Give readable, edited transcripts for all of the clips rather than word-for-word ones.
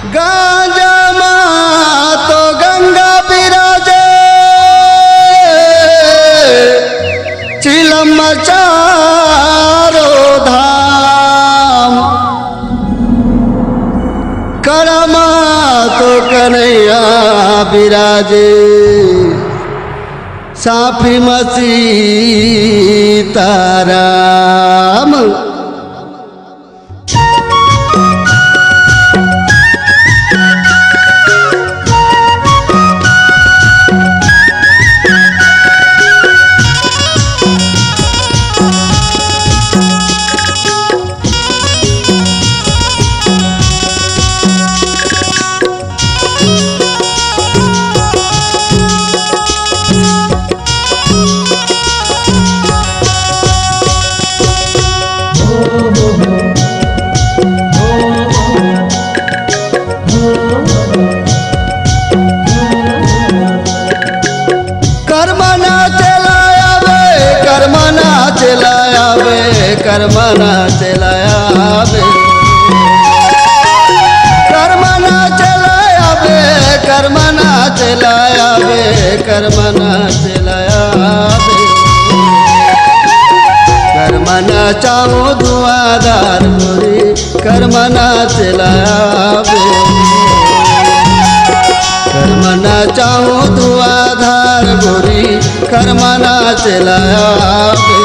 गांजाમાં તો ગંગા બિરાજે, ચિલમમાં ચારો ધામ, કળામાં તો કનૈયા બિરાજે, સાફીમાં સીતારામ। कर्मना चलाया बे, कर्मना चलाया बे, कर्मना चलाया बे, कर्मना चलाया बे, कर्मना चाहो दुआदार गोरी, कर्मना चलाया बे, कर्मना चाहो दुआदार गोरी, कर्मना चलाया बे।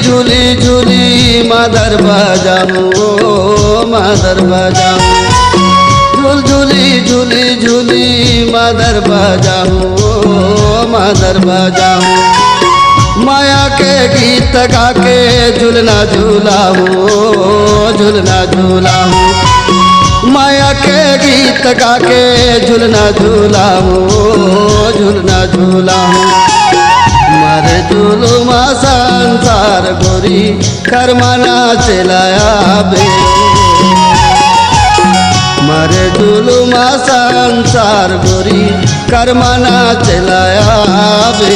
झूली झूली मादर बजाऊं, मादर बजाऊं, झूल झूली झूली झूली मादर बजाऊं, मादर बजाऊं, माया के गीत गा के झूलना झूलाऊं, झूलना झूलाऊं, माया के गीत गा के झूलना झूलाऊं, झूलना झूलाऊं, मारे जुलुमा संसार गोरी, कर्मना चलाया बे, मारे जुलुमा संसार गोरी, कर्मना चलाया बे।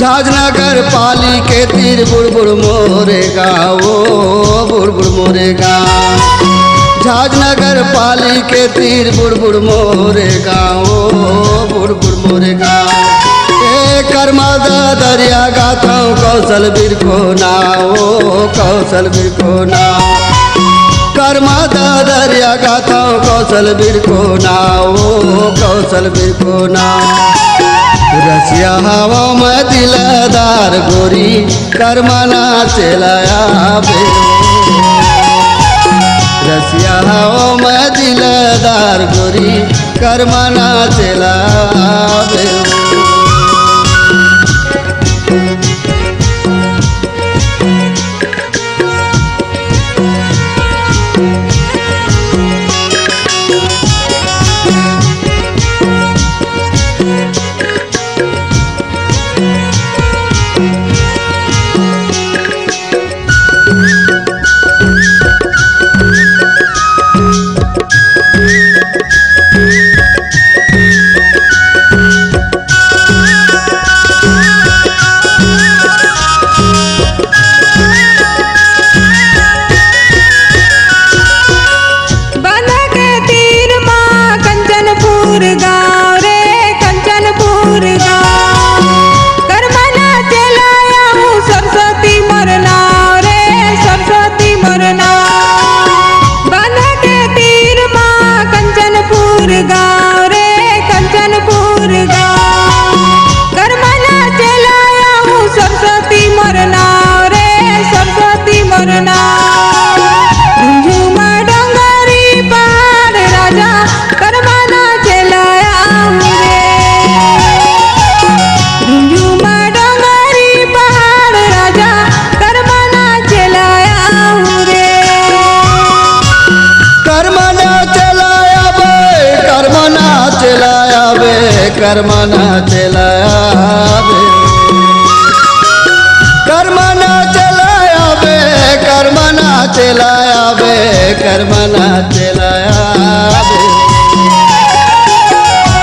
झाजनगर पाली के तीर बुड़बुड़ मोरे गाँव, बुड़बुड़ मोरे गाँव। झाजनगर पाली के तीर बुड़बुड़ मोरे गाँव, बुड़बुड़ मोरे गाँव। कर्मादा दरिया गाथाओं कौशल बीर को नाओ, कौशल बीर को नाओ। कर्मादा दरिया गाथाओं कौशल बीर को नाओ, कौशल बीर को नाओ। रसिया हवा में दिलदार गोरी कर्मना चलाया बे। रसिया हवा में दिलदार गोरी कर्मना चलाया बे। कर्मना चलाया बे, कर्मना चलाया बे, कर्मना चलाया बे, कर्मना चलाया बे।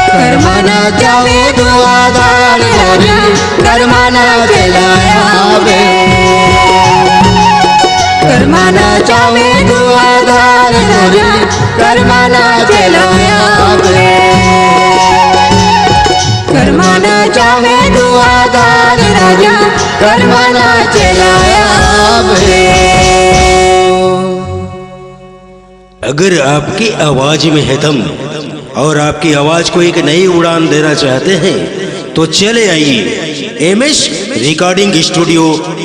कर्मना जावे दुआदार गोरी कर्मना चलाया बे। कर्मना जावे दुआदार गोरी कर्मना चलाया बे। कर्मना चाहे दुआदार राजा कर्मना चलाया बे। अगर आपकी आवाज में है दम और आपकी आवाज को एक नई उड़ान देना चाहते हैं तो चले आइए एमएस रिकॉर्डिंग स्टूडियो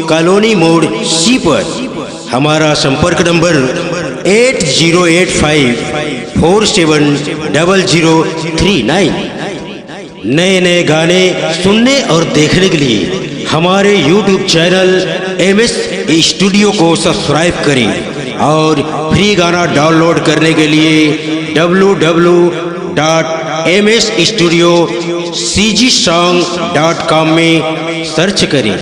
कॉलोनी मोड़ सी पर। हमारा संपर्क नंबर 8085470039। नए नए गाने सुनने और देखने के लिए हमारे YouTube चैनल एमएस स्टूडियो को सब्सक्राइब करें और फ्री गाना डाउनलोड करने के लिए www.msstudiocgsong.com में सर्च करें।